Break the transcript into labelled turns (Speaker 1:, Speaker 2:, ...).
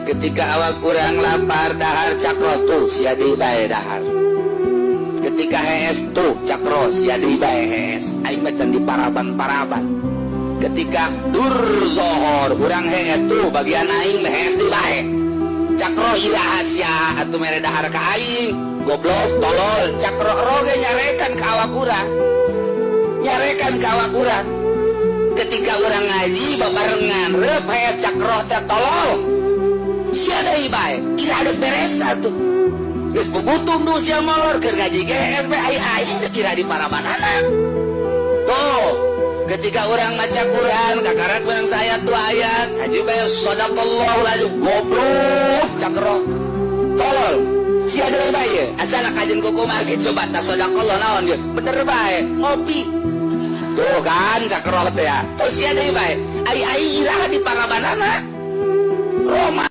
Speaker 1: ketika awak kurang lapar dahar cakro tuh sia di bae dahar ketika hees tuh cakro sia di bae hees aing macan di paraban ketika dur zohor kurang hees tuh bagian aing hees di bae cakro ira hasia atuh mere dahar ka aing goblok tolol cakro roge nyarekan ka awak urang ketika orang ngaji babarengan rep hees cakro teh tolol sia deui bae kira ada beres atuh geus bubutung nu sia molor keur ngaji ge hees bae ai kira di parabanana tuh ketika orang maca Quran kakarak menang saya tuh ayat haji bae sadaqallahu lazim goblok cakro tolol sia deui bae asal kajen kukumah ge coba ta sadaqallahu naon ge bener bae ngopi tuh kan cakro teh ya terus sia deui bae ai iraha di parabanana Roma